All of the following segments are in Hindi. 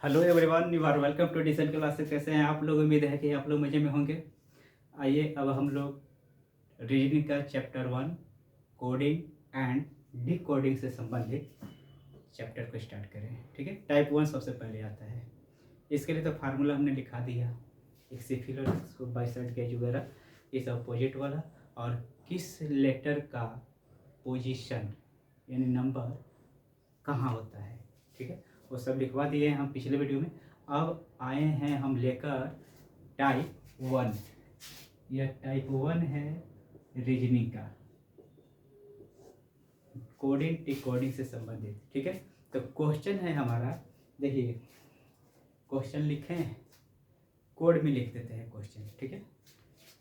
Hello everyone, you are welcome to decent classes. कैसे हैं आप लोग? उम्मीद है कि आप लोग मज़े में होंगे। आइए अब हम लोग रीजनिंग का चैप्टर 1 कोडिंग एंड डिकोडिंग से संबंधित चैप्टर को स्टार्ट करें। ठीक है, टाइप 1 सबसे पहले आता है। इसके लिए तो फार्मूला हमने लिखा दिया, एक सिफिर और इसको बाइसेड गेज वगैरह, इस अपोजिट वाला, और किस लेटर का पोजीशन यानी नंबर कहाँ होता है। ठीक है, वो सब लिखवा दिए हैं हम पिछले वीडियो में। अब आए हैं हम लेकर टाइप 1। यह टाइप 1 है रीजनिंग का, कोडिंग डिकोडिंग से संबंधित। ठीक है, तो क्वेश्चन है हमारा, देखिए क्वेश्चन लिखे हैं, कोड में लिख देते हैं क्वेश्चन। ठीक है,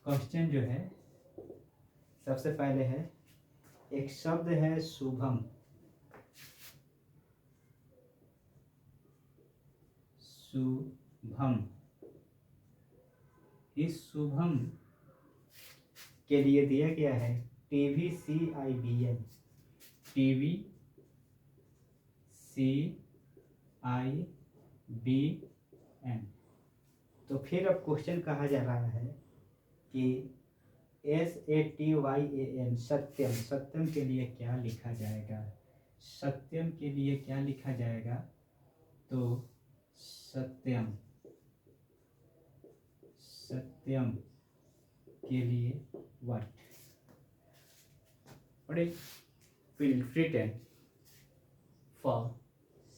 क्वेश्चन जो है सबसे पहले है, एक शब्द है शुभम। शुभम, इस शुभम के लिए दिया गया है TVCIBN। TVCIBN। तो फिर अब क्वेश्चन कहा जा रहा है कि SATYAN सत्यम, सत्यम के लिए क्या लिखा जाएगा। सत्यम के लिए क्या लिखा जाएगा, तो सत्यम, सत्यम के लिए व्हाट written फॉर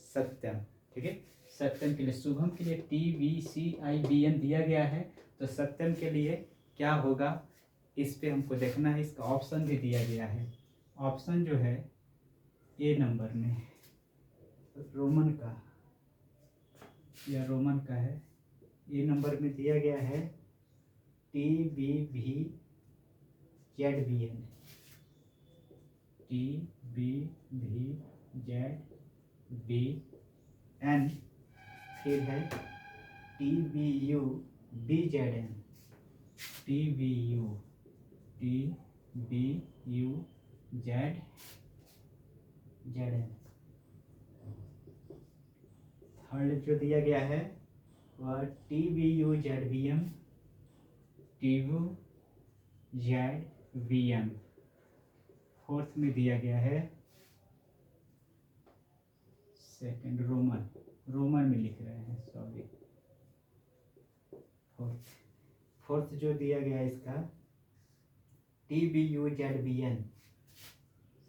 सत्यम। ठीक है, सत्यम के लिए, शुभम के लिए TVCIBN दिया गया है, तो सत्यम के लिए क्या होगा इस पे हमको देखना है। इसका ऑप्शन भी दिया गया है। ऑप्शन जो है ए नंबर में रोमन का, या रोमन का है, ए नंबर में दिया गया है TBVZBN। TBVZBN, फिर है TBUBZN। TBUZN। थर्ड जो दिया गया है वह TBUZBM। TBUZBM। फोर्थ में दिया गया है सेकंड रोमन, रोमन में लिख रहे हैं, सॉरी। फोर्थ जो दिया गया है इसका TBUZBN।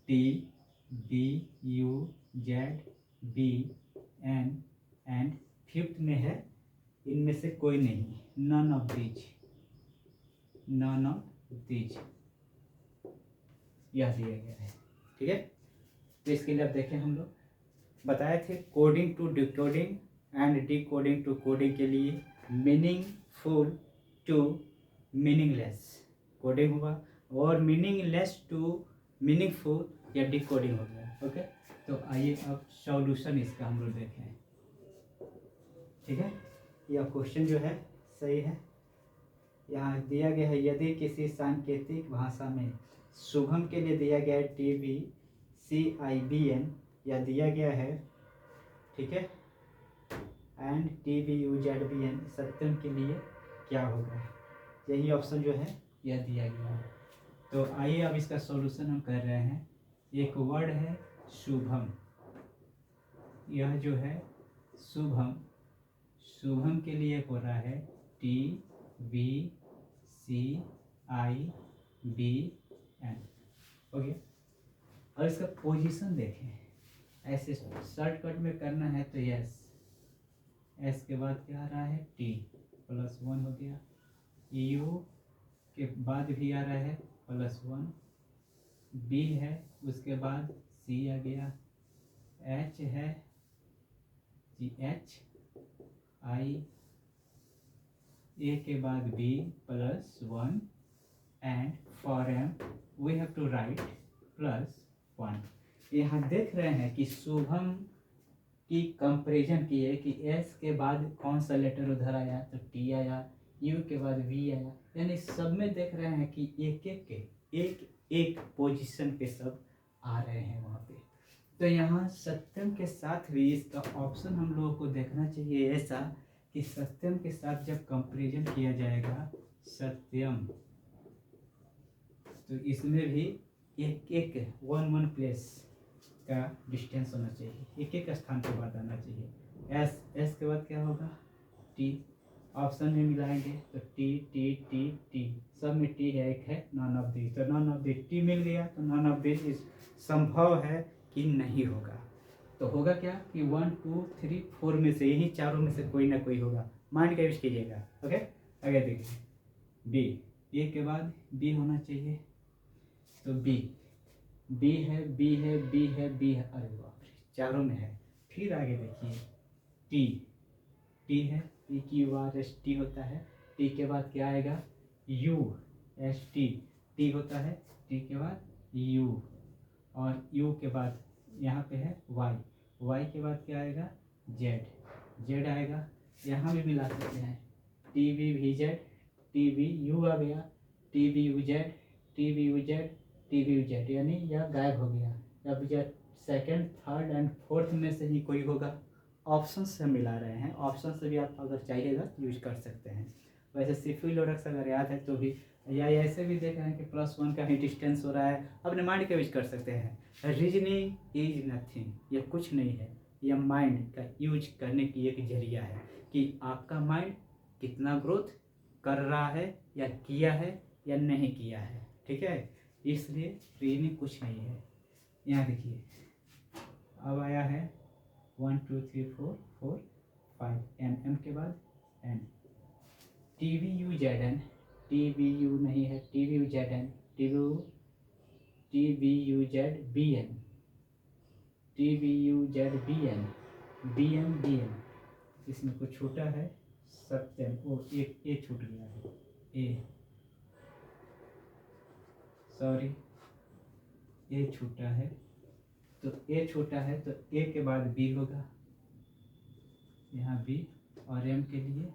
TBUZBN। एंड फिफ्थ में है इनमें से कोई नहीं, none of these, none of these, यह दिया गया है। ठीक है, तो इसके लिए अब देखें, हम लोग बताए थे coding to decoding and decoding to coding के लिए मीनिंगफुल टू मीनिंगलेस कोडिंग हुआ, और मीनिंगलेस टू मीनिंगफुल या डिकोडिंग हो गया। ओके, तो आइए अब सॉल्यूशन इसका हम लोग देखें। ठीक है, यह क्वेश्चन जो है सही है। यहाँ दिया गया है, यदि किसी सांकेतिक भाषा में शुभम के लिए दिया गया है TVCIBN, या दिया गया है, ठीक है, एंड TBUZBN सत्यम के लिए क्या होगा, यही ऑप्शन जो है यह दिया गया है। तो आइए अब इसका सॉल्यूशन हम कर रहे हैं। एक वर्ड है शुभम, यह जो है शुभम, शुभम के लिए हो रहा है TVCIBN। ओके, और इसका पोजीशन देखें, ऐसे शॉर्टकट में करना है तो यस, एस के बाद क्या आ रहा है T+1 हो गया, U के बाद भी आ रहा है +1, B है उसके बाद C आ गया, H है HI, A के बाद B +1, and for M we have to write +1। यहाँ देख रहे हैं कि शुभम की कंपैरिजन की है कि एस के बाद कौन सा लेटर उधर आया, तो टी आया, यू के बाद वी आया, यानी सब में देख रहे हैं कि एक एक पोजीशन पे सब आ रहे हैं वहाँ पे। तो यहाँ सत्यम के साथ भी इसका ऑप्शन हम लोगों को देखना चाहिए ऐसा कि सत्यम के साथ जब कंपैरिजन किया जाएगा सत्यम, तो इसमें भी एक एक वन प्लेस का डिस्टेंस होना चाहिए, एक एक स्थान के बाद आना चाहिए। एस के बाद क्या होगा, टी। ऑप्शन में मिलाएंगे तो टी टी टी टी, सब में टी है, एक है नॉन ऑफ दी, तो नॉन ऑफ दी टी मिल गया, तो नॉन ऑफ दी संभव है कि नहीं होगा। तो होगा क्या कि 1 2 3 4 में से, यही चारों में से कोई ना कोई होगा, माइंड का यूज कीजिएगा। ओके, आगे देखिए बी, ए के बाद बी होना चाहिए, तो बी है, बी है, बी है, बी है, अरे बाप रे चारों में है। फिर आगे देखिए टी है, टी की बार एस टी होता है, टी के बाद क्या आएगा यू, एस टी, टी होता है, टी के बाद यू, और यू के बाद यहाँ पे है वाई, वाई के बाद क्या आएगा जेड, जेड आएगा। यहाँ भी मिला सकते हैं T V V Z, T V U आ गया, T V U Z, T V U Z, T V U Z, यानी यह गायब हो गया। अब यह सेकंड थर्ड एंड फोर्थ में से ही कोई होगा। ऑप्शन से मिला रहे हैं, ऑप्शन से भी आप अगर चाहिएगा यूज कर सकते हैं। वैसे सिफिल और एक्स अगर याद है तो भी, या ऐसे भी देख रहे हैं कि +1 का ही डिस्टेंस हो रहा है, अपने माइंड का यूज कर सकते हैं। रीजनिंग इज नथिंग, ये कुछ नहीं है, यह माइंड का यूज करने की एक जरिया है कि आपका माइंड कितना ग्रोथ कर रहा है या किया है या नहीं किया है। ठीक है, इसलिए रीजनिंग कुछ नहीं है। यहाँ देखिए अब आया है 1 2 3 4 4 5, एम के बाद N, T V U Z N, T V U नहीं है, T V U Z N, T V U Z B N, T V U Z B N, B N B N, इसमें कुछ छूटा है सत्यम, ओ एक ए छूट गया है, ए सॉरी ए छूटा है, तो ए छोटा है तो ए के बाद बी होगा, यहाँ बी, और एम के लिए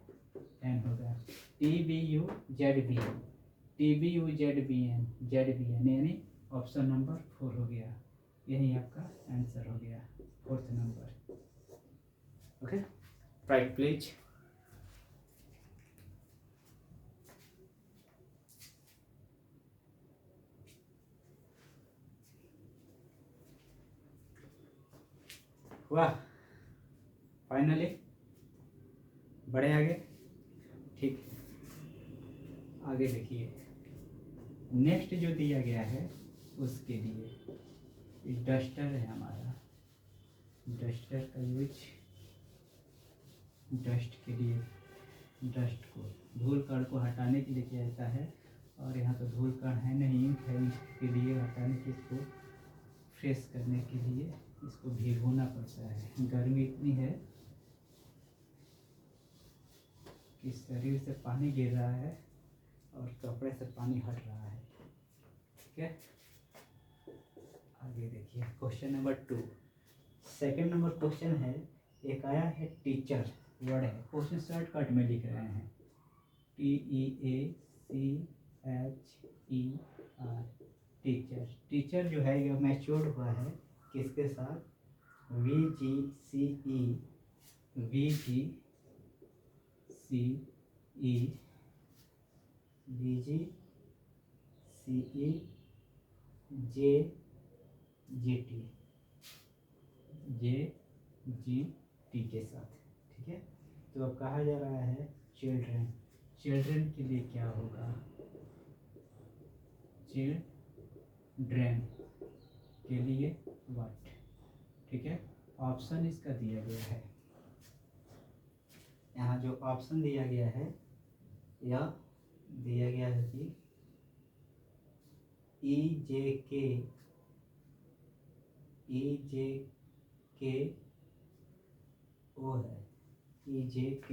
एन होगा। T B U Z B N, T B U Z B N, Z B N, यानी ऑप्शन नंबर 4 हो गया, यही आपका आंसर हो गया, 4th नंबर। Okay, write please. वाह, फाइनली बढ़े आगे। ठीक, आगे देखिए नेक्स्ट जो दिया गया है उसके लिए डस्टर है हमारा, डस्टर का यूज डस्ट के लिए, डस्ट को धूल कण को हटाने के लिए किया जाता है, और यहाँ तो धूल कण है नहीं, इंक है, इसके लिए हटाने के, इसको फ्रेश करने के लिए इसको भिगोना पड़ता है। गर्मी इतनी है कि शरीर से पानी गिर रहा है और कपड़े से पानी हट रहा है। ठीक है, आगे देखिए question number 2, second number question है, एक आया है टीचर वर्ड है, क्वेश्चन शॉर्टकट में लिख रहे हैं TEACHER, टीचर। टीचर जो है ये मैच्योर्ड हुआ है किसके साथ, VGCE, VGCE, VGCE, JGT, JGT के साथ। ठीक है, तो अब कहा जा रहा है चिल्ड्रन, चिल्ड्रन के लिए क्या होगा, चिल्ड्रन के लिए व्हाट। ठीक है, ऑप्शन इसका दिया गया है, यहाँ जो ऑप्शन दिया गया है यह दिया गया है कि EJK O है, EJK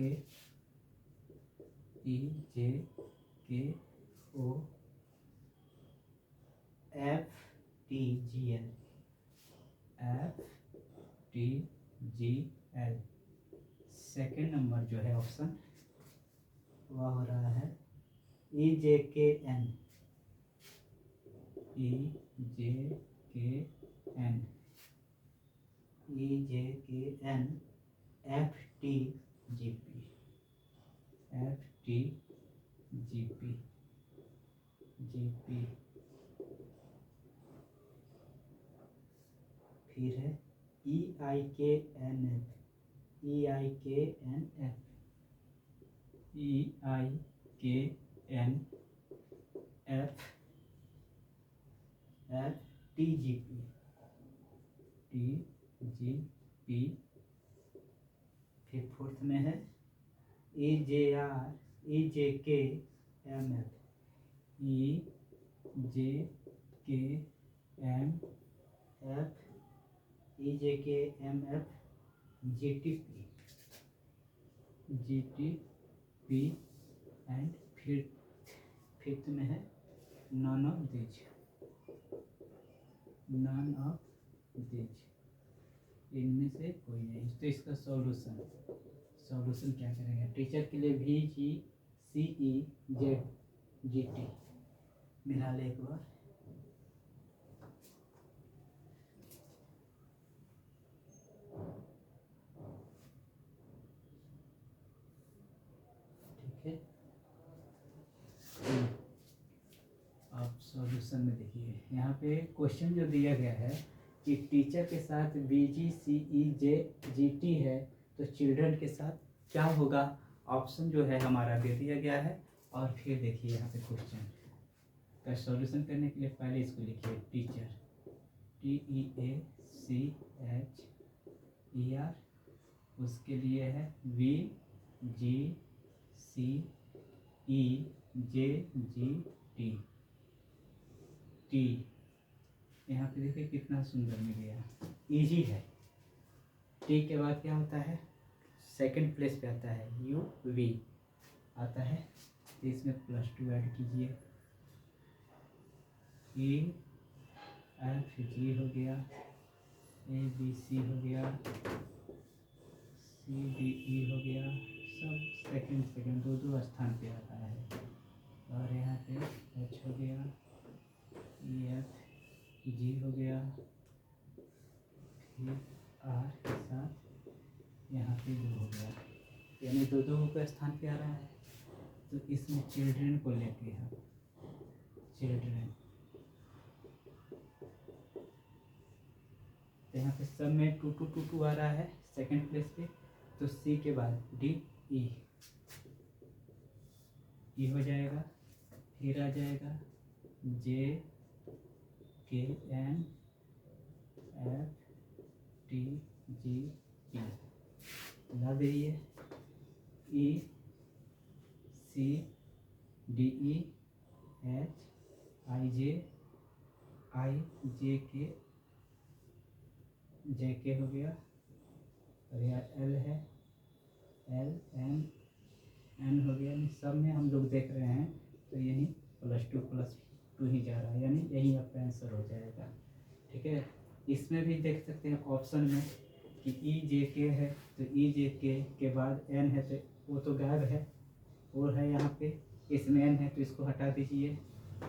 O FTGL, second number जो है ऑप्शन वह हो रहा है EJKN, EJKN FTGP GP फिर है EIKNF FTGP फिर फोर्थ में है EJKMF GTP एंड फिर फिफ्थ में है नॉन ऑफ दिज इनमें से कोई नहीं। तो इसका सॉल्यूशन क्या करेंगे? टीचर के लिए VGCEZGT मिला ले एक बार। ठीक है, आप सॉल्यूशन में देखिए यहाँ पे क्वेश्चन जो दिया गया है कि टीचर के साथ VGCEZGT है तो चिल्ड्रन के साथ क्या होगा? ऑप्शन जो है हमारा दे दिया गया है। और फिर देखिए यहाँ पे क्वेश्चन का सॉल्यूशन करने के लिए पहले इसको लिखिए टीचर TEACHER, उसके लिए है VGCEZGT। यहाँ पे देखिए कितना सुंदर मिल गया, इजी है। टी के बाद क्या होता है? सेकंड प्लेस पे आता है UV आता है, तो इसमें +2 ऐड कीजिए। EFG हो गया, ABC हो गया, CDE हो गया, सब सेकंड दो स्थान पे आता है। और यहाँ पे H हो गया, EFG हो गया, फिर R के साथ यहाँ पे 2 हो गया, यानी दो का स्थान पे आ रहा है। तो इसमें चिल्ड्रन को लेते हैं, चिल्ड्रन तो यहाँ पे सब में 2 आ रहा है सेकंड प्लेस पे। तो C के बाद DE हो जाएगा, फिर आ जाएगा JKN FTGP ला दीजिए, ECDE JK हो गया, और यहाँ L है, LN हो गया। सब में हम लोग देख रहे हैं तो यही +2 ही जा रहा है, यानी यही आपका आंसर हो जाएगा। ठीक है, इसमें भी देख सकते हैं ऑप्शन में कि EJK है, तो EJK के बाद N है तो वो तो गायब है, और है यहाँ पे इसमें N है तो इसको हटा दीजिए।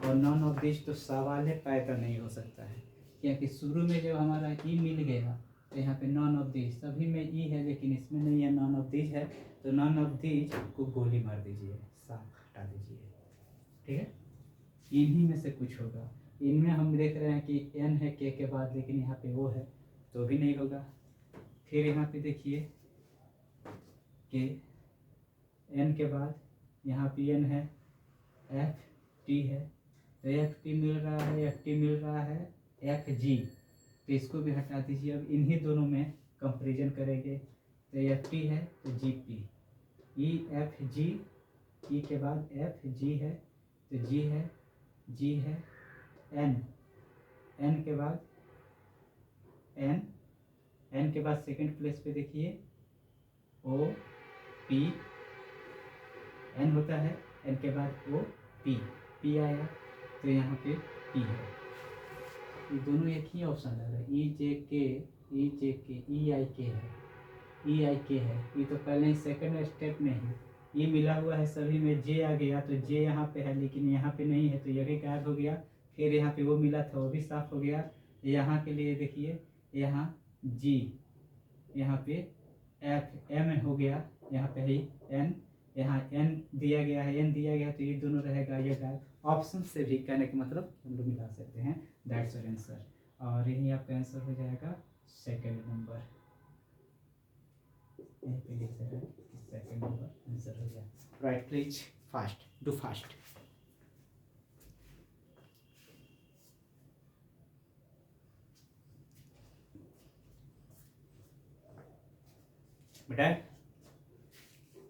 और नॉन ऑफ दिस तो सवाल है पैदा नहीं हो सकता है, क्योंकि शुरू में जब हमारा E मिल गया तो यहाँ पे नॉन ऑफ दिस, सभी में E है लेकिन इसमें नहीं है, नॉन ऑफ दिस है। तो नॉन ऑफ दिस को गोली मार दीजिए, साफ हटा दीजिए। ठीक है, इन्हीं में से कुछ होगा। इनमें हम देख रहे हैं कि N है K के बाद, लेकिन यहाँ पे वो है तो भी नहीं होगा। फिर यहाँ पे देखिए K, N के बाद यहाँ पे N है, FT है, तो FT मिल रहा है, FT मिल रहा है, FG, तो इसको भी हटा दीजिए। अब इन्हीं दोनों में कंपैरिजन करेंगे, तो FT है तो GP, EFG, E के बाद FG है तो G है, G है, N के बाद N के बाद सेकंड प्लेस पे देखिए OP, N होता है, N के बाद OP आया तो यहाँ पे P है। ये दोनों एक ही ऑप्शन लग रहा है, EJK EIK है, EIK है। ये तो पहले ही सेकंड स्टेप में है, ये मिला हुआ है सभी में, J आ गया तो J यहाँ पे है लेकिन यहाँ पे नहीं है तो ये भी गायब हो गया। फिर यहाँ पे वो मिला था वो भी साफ हो गया। यहाँ के लिए देखिए, यहाँ G यहाँ पे एफ एम हो गया, यहाँ पे है एन, यहाँ एन दिया गया है, एन दिया गया, तो ये दोनों रहेगा। ये ऑप्शन से भी कहने का मतलब हम लोग मिला सकते हैं। That's your answer. और यही आपका आंसर हो जाएगा सेकंड नंबर। यहीं पे लिख रहा है कि सेकंड नंबर आंसर हो गया। Right, please fast, do fast. मिटाए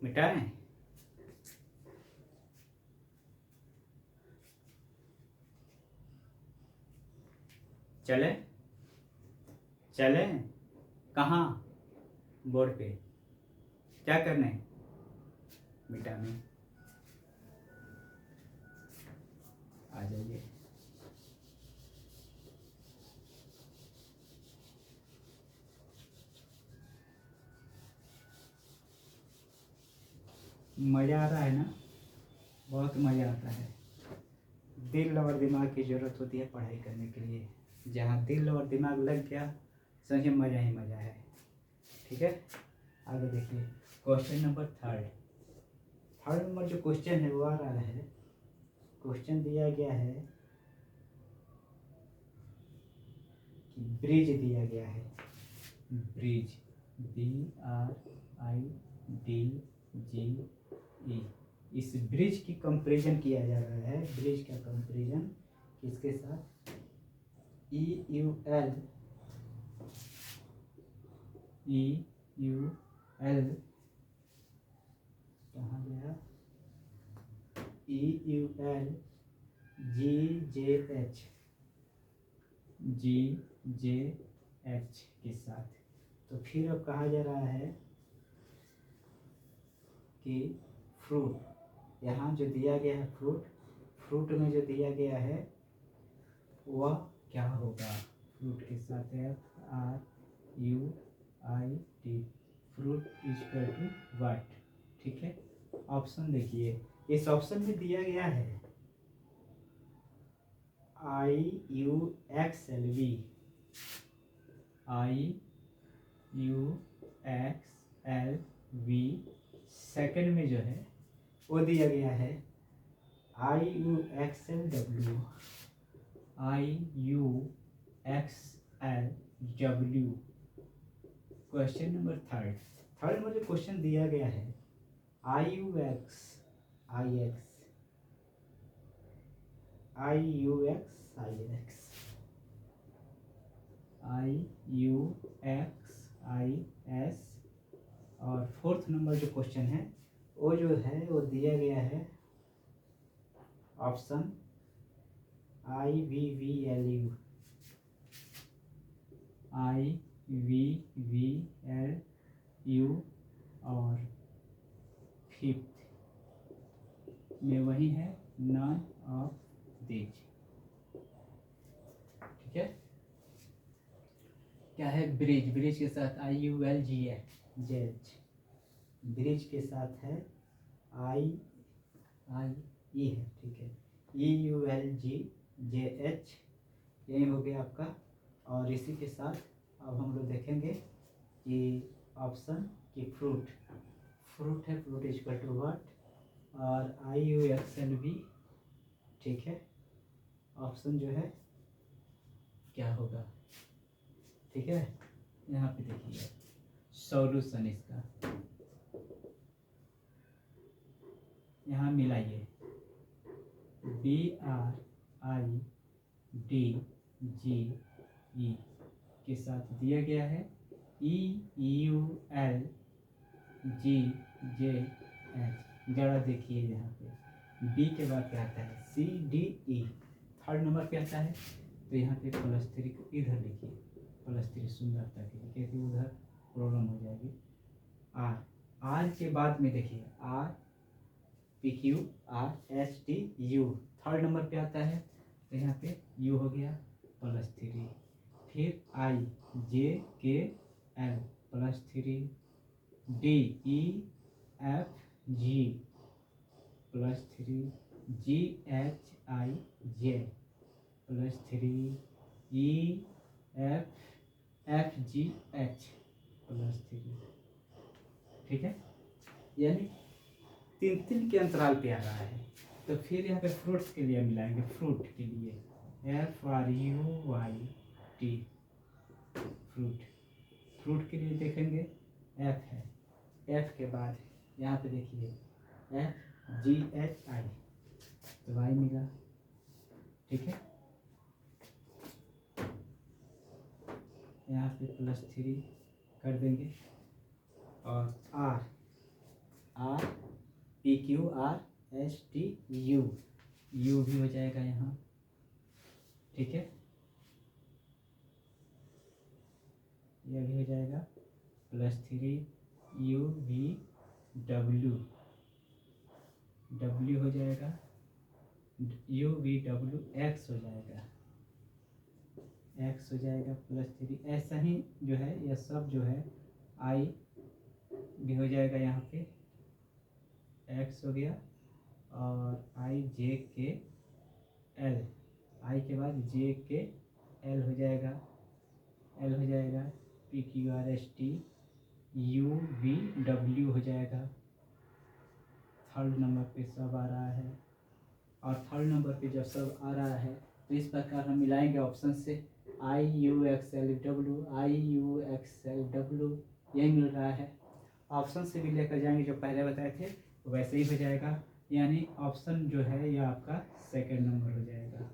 मिटाए चले चले कहाँ? बोर्ड पे क्या करना है? मिटाने आ जाइए। मज़ा आ रहा है ना? बहुत मज़ा आता है। दिल और दिमाग की ज़रूरत होती है पढ़ाई करने के लिए। जहाँ दिल और दिमाग लग गया, समझिए मज़ा ही मज़ा है। ठीक है, आगे देखिए क्वेश्चन नंबर थर्ड नंबर जो क्वेश्चन है वो आ रहा है। क्वेश्चन दिया गया है कि ब्रिज दिया गया है। Bridge, BRIDGE। इस ब्रिज की कंपैरिजन किया जा रहा है। ब्रिज का कंपैरिजन किसके साथ? EUL कहाँ गया? EUL GJH के साथ। तो फिर अब कहा जा रहा है कि फ्रूट, यहाँ जो दिया गया है फ्रूट में जो दिया गया है वह क्या होगा? फ्रूट के साथ FRUIT, fruit equal to what? ठीक है, ऑप्शन देखिए। इस ऑप्शन में दिया गया है IUXLV, सेकंड में जो है वो दिया गया है IUXLW, क्वेश्चन नंबर थर्ड में जो क्वेश्चन दिया गया है IUX और फोर्थ नंबर जो क्वेश्चन है वो जो है वो दिया गया है ऑप्शन IVVLU और फिफ्थ में वही है नॉन ऑफ दीज। ठीक है, क्या है? ब्रिज के साथ IULGH, ब्रिज के साथ है I है। ठीक है, EULGJH, यही हो गया आपका। और इसी के साथ अब हम लोग देखेंगे कि ऑप्शन की फ्रूट है, फ्रूट इक्वल टू व्हाट, और IUXLV। ठीक है, ऑप्शन जो है क्या होगा? ठीक है, यहाँ पे देखिए सॉल्यूशन इसका, यहाँ मिलाइए BRIDGE के साथ दिया गया है EULGJH। जरा देखिए यहाँ पे B के बाद क्या आता है? CDE, थर्ड नंबर पे आता है। तो यहाँ पे +3 को इधर लिखिए, +3 सुंदरता के लिए, क्योंकि उधर प्रॉब्लम हो जाएगी। R के बाद में देखिए RPQRSTU, थर्ड नंबर पे आता है। तो यहाँ पे U हो गया +3, फिर IJKL +3, DEFG +3, GHIJ +3, EFGH +3, ठीक है, यानी 3 के अंतराल पे आ रहा है। तो फिर यहाँ पे फ्रूट्स के लिए मिलाएंगे, फ्रूट के लिए FRUIT, फ्रूट। फ्रूट के लिए देखेंगे F है, F के बाद यहाँ पे देखिए FGHI, तो Y मिला, ठीक है। यहाँ पे +3 कर देंगे और RPQRSTU, U भी हो जाएगा यहाँ, ठीक है, यह भी हो जाएगा +3 UVW, W हो जाएगा, UVW X हो जाएगा, X हो जाएगा +3। ऐसा ही जो है यह सब जो है I भी हो जाएगा, यहाँ पे X हो गया और IJKL, I के बाद JKL हो जाएगा, L हो जाएगा, PQRSTUVW हो जाएगा। थर्ड नंबर पे सब आ रहा है, और थर्ड नंबर पे जब सब आ रहा है तो इस प्रकार हम मिलाएंगे ऑप्शन से IUXLW, IUXLW, यही मिल रहा है। ऑप्शन से भी लेकर जाएंगे, जो पहले बताए थे वैसे ही हो जाएगा, यानी ऑप्शन जो है यह आपका सेकंड नंबर हो जाएगा,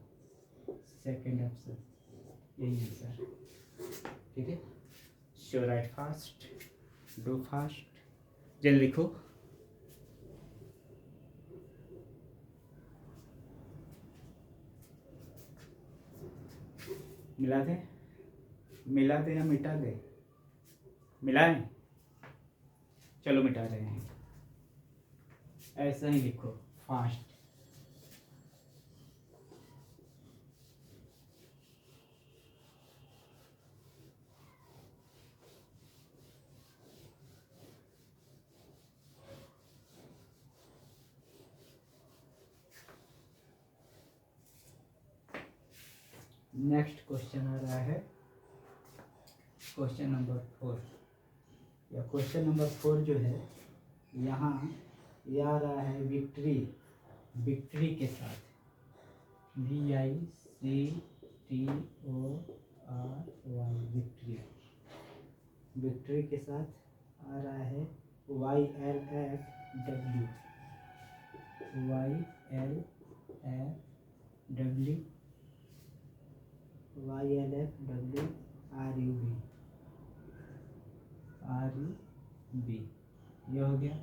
सेकंड ऑप्शन यही है सर, ठीक है। सो राइट फास्ट, डू फास्ट, जल्दी लिखो। मिला दें, मिला दें या मिटा दें? मिलाएं, चलो मिटा रहे हैं, ऐसा ही लिखो फास्ट। नेक्स्ट क्वेश्चन आ रहा है क्वेश्चन नंबर 4, या क्वेश्चन नंबर 4 जो है यहाँ यह आ रहा है विक्ट्री, विक्ट्री के साथ VICTORY, विक्ट्री, विक्ट्री के साथ आ रहा है YLFW, YLFW, YLFW, RUB, यह हो गया।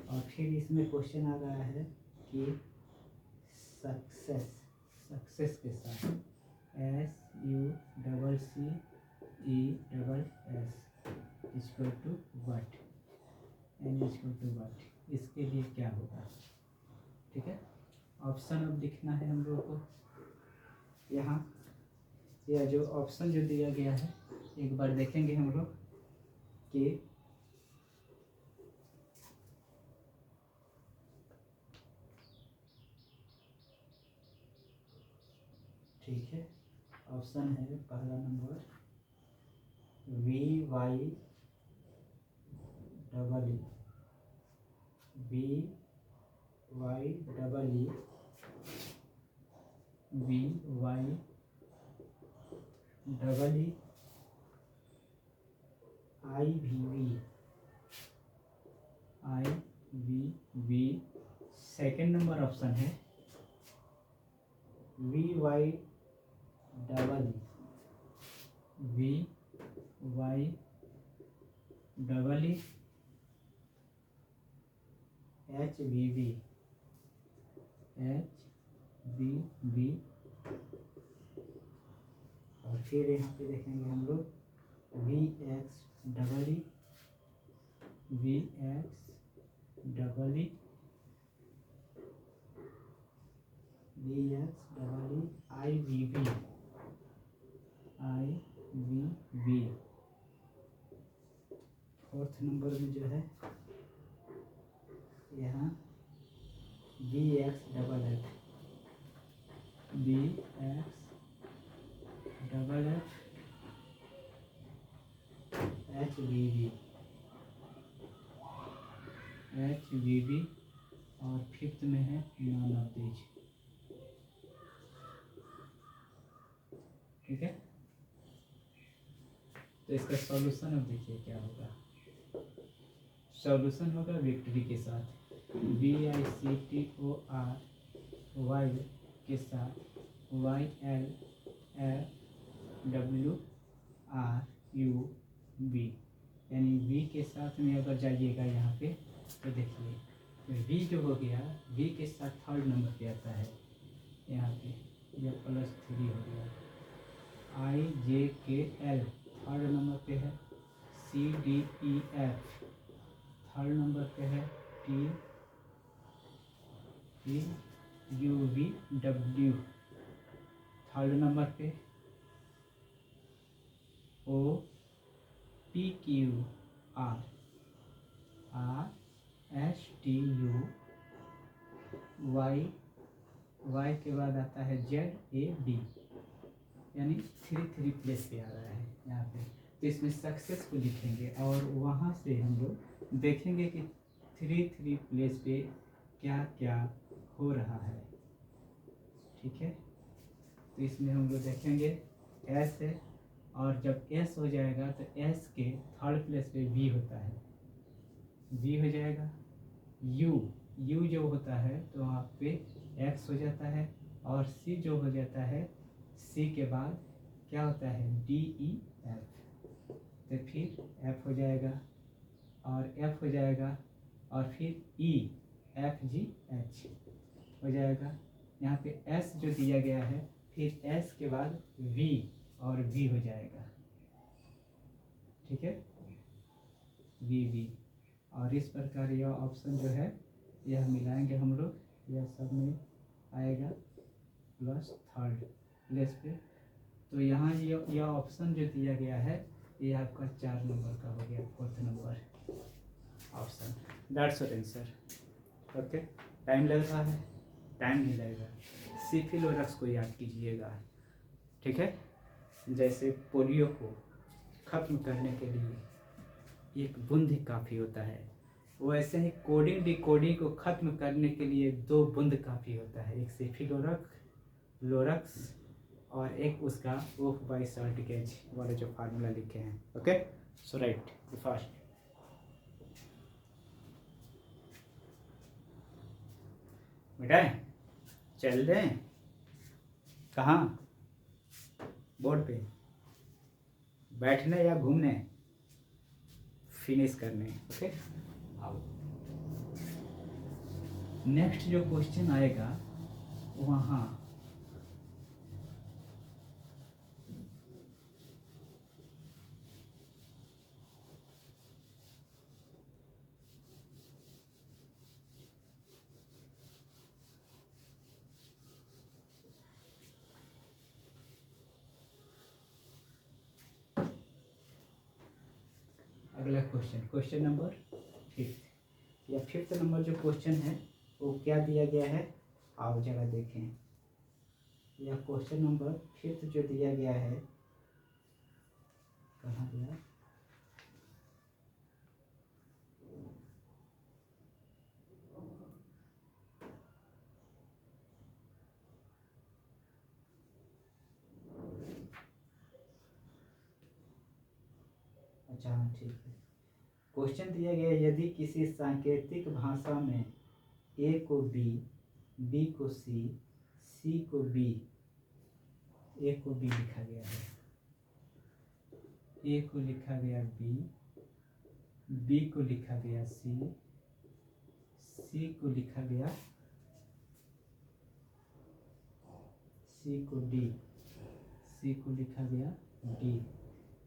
और फिर इसमें क्वेश्चन आ रहा है कि सक्सेस, सक्सेस के साथ SUCCESS equal to what, N equal to what, इसके लिए क्या होगा, ठीक है। ऑप्शन अब लिखना है हम लोगों को यहाँ, यह जो ऑप्शन जो दिया गया है एक बार देखेंगे हम लोग कि ठीक है। ऑप्शन है पहला number VYEE, IVV। Second number option है VYEE, HBV, और फिर यहाँ पे देखेंगे हम लोग VXEE, IVV, फोर्थ नंबर में जो है यहाँ BXFF, HVV और फिफ्थ में है नॉन ऑफ दीज। ठीक है, तो इसका सॉल्यूशन अब देखिए क्या होगा। सॉल्यूशन होगा विक्ट्री के साथ VICTORY के साथ YLLWRUV, यानी V के साथ में अगर जाइएगा यहाँ पे तो देखिए V जो हो गया, V के साथ थर्ड नंबर पे आता है यहाँ पे, यह +3 हो गया। IJKL थर्ड नंबर पे है, CDEF थर्ड नंबर पे है, TUVW थर्ड नंबर पे, OPQR RSTUY के बाद आता है ZAD, यानी 3 प्लेस पे आ रहा है यहाँ पे। तो इसमें सक्सेस को लिखेंगे और वहाँ से हम लोग देखेंगे कि 3 प्लेस पे क्या क्या हो रहा है। ठीक है, तो इसमें हम लोग देखेंगे S है, और जब S हो जाएगा तो S के थर्ड प्लेस पे V होता है, V हो जाएगा। U जो होता है तो वहाँ पे X हो जाता है, और C जो हो जाता है, C के बाद क्या होता है DEF, तो फिर F हो जाएगा और F हो जाएगा, और फिर EFGH हो जाएगा। यहाँ पे S जो दिया गया है, फिर S के बाद V और V हो जाएगा। ठीक है, VV, और इस प्रकार यह ऑप्शन जो है यह मिलाएंगे हम लोग, यह सब में आएगा +3 प्लेस पे। तो यहाँ यह ऑप्शन जो दिया गया है ये आपका 4 नंबर का हो गया, 4th number option. That's your answer. Okay, time लग रहा है? टाइम नहीं लगेगा, सिफिलोरक्स को याद कीजिएगा। ठीक है, जैसे पोलियो को ख़त्म करने के लिए एक बूंद ही काफ़ी होता है, वैसे ही कोडिंग डिकोडिंग को ख़त्म करने के लिए 2 बूंद काफ़ी होता है, एक सिफिलोरक्स और एक उसका ओफ बाई सर्टिकेज वाले जो फार्मूला लिखे हैं। ओके, सो राइट फास्ट। मिटाएं, चल दें कहाँ? बोर्ड पे बैठने या घूमने? फिनिश करने। ओके, आओ नेक्स्ट जो क्वेश्चन आएगा वहाँ अगला क्वेश्चन नंबर 5 या 5th नंबर जो क्वेश्चन है वो क्या दिया गया है, आओ जरा देखें। यह क्वेश्चन नंबर 5th जो दिया गया है, कहाँ गया? अच्छा हाँ, ठीक है। क्वेश्चन दिया गया है, यदि किसी सांकेतिक भाषा में A को B, B को C, C को B, A को B लिखा गया है, A को लिखा गया B, B को लिखा गया C, C को लिखा गया C को D, C को लिखा गया D,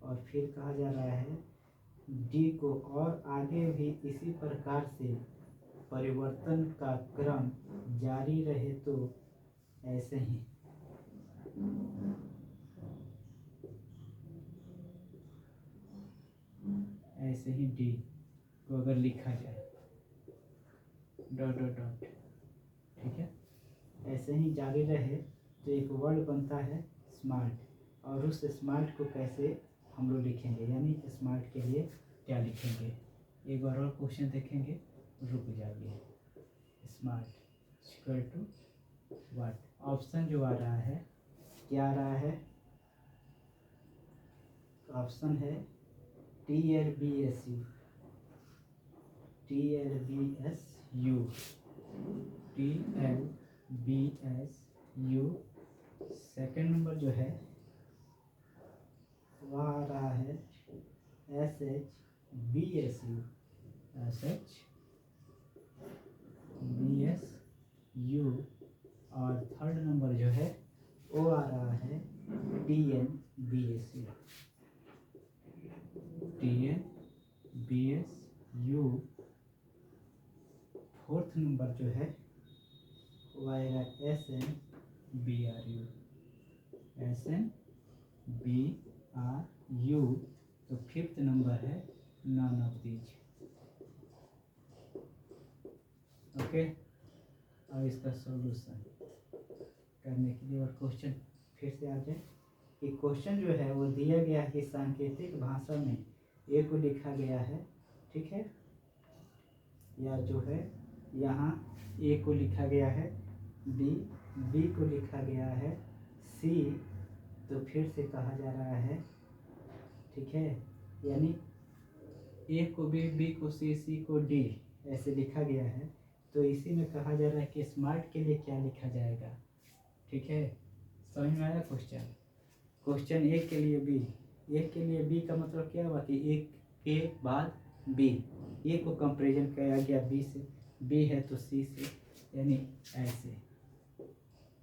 और फिर कहा जा रहा है D को और आगे भी इसी प्रकार से परिवर्तन का क्रम जारी रहे तो ऐसे ही D को अगर लिखा जाए डॉट, ठीक है, ऐसे ही जारी रहे तो एक वर्ड बनता है स्मार्ट, और उस स्मार्ट को कैसे हम लोग लिखेंगे, यानी स्मार्ट के लिए क्या लिखेंगे। एक बार और क्वेश्चन देखेंगे, रुक जाइए। Smart equal to what, option जो आ रहा है क्या आ रहा है, ऑप्शन है TLBSU, TLBSU, TLBSU। Second number जो है वह आ रहा है SHBSU, SHBSU। और थर्ड नंबर जो है वो आ रहा है TNBSU, TNBSU। फोर्थ नंबर जो है वो आएगा SNBRU, SNBRU। तो फिफ्थ नंबर है नन ऑफ दीज। ओके, अब इसका सॉल्यूशन करने के लिए और क्वेश्चन फिर से आ जाए कि क्वेश्चन जो है वो दिया गया है सांकेतिक भाषा में ए को लिखा गया है, ठीक है, या जो है यहाँ ए को लिखा गया है, बी को लिखा गया है, सी तो फिर से कहा जा रहा है, ठीक है, यानी ए को बी को सी को डी ऐसे लिखा गया है। तो इसी में कहा जा रहा है कि स्मार्ट के लिए क्या लिखा जाएगा, ठीक है। समझ में आया क्वेश्चन। क्वेश्चन ए के लिए बी, ए के लिए बी का मतलब क्या हुआ कि एक के बाद बी, ए को कंपेरिजन किया गया बी से, बी है तो सी से, यानी ऐसे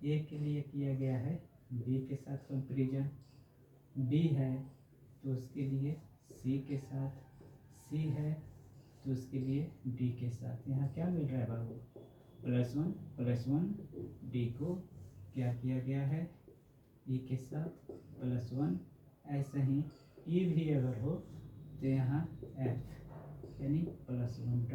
ए के लिए किया गया है बी के साथ कंपेरिजन, बी है तो उसके लिए सी के साथ, सी है तो उसके लिए डी के साथ। यहाँ क्या मिल रहा है बाबू, +1 डी को क्या किया गया है ई के साथ +1। ऐसे ही ई भी अगर हो तो यहाँ एफ यानी +1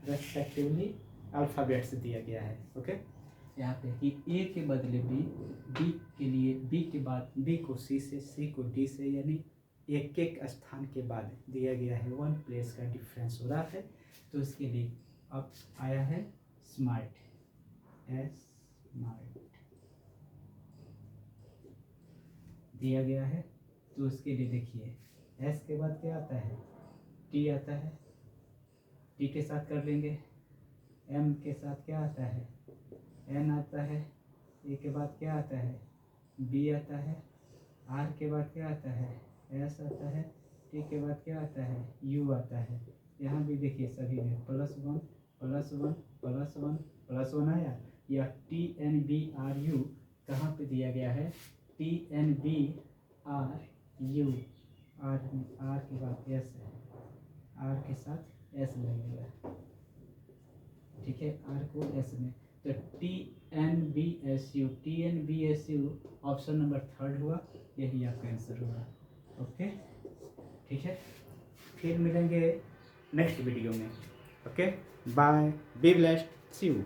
रेस्पेक्टिवली अल्फ़ाबेट से दिया गया है। ओके, यहाँ पे कि ए के बदले बी, बी के लिए बी के बाद बी को सी से, सी को डी से, यानी एक एक स्थान के बाद दिया गया है, 1 प्लेस का डिफरेंस हो रहा है। तो इसके लिए अब आया है स्मार्ट, स्मार्ट दिया गया है। तो उसके लिए देखिए एस के बाद क्या आता है, टी आता है, टी के साथ कर लेंगे, एम के साथ क्या आता है, एन आता है, ए के बाद क्या आता है, बी आता है, आर के बाद क्या आता है, एस आता है, टी के बाद क्या आता है, यू आता है। यहाँ भी देखिए सभी में +1 आया। या TNBRU कहाँ पे दिया गया है, TNBRU, आर के बाद एस है, आर के साथ एस लगेगा, ठीक है, आर को एस में। तो TNBSU ऑप्शन नंबर 3 हुआ, यही आपका आंसर हुआ। ओके, ठीक है, फिर मिलेंगे नेक्स्ट वीडियो में। Okay, bye, be blessed, see you.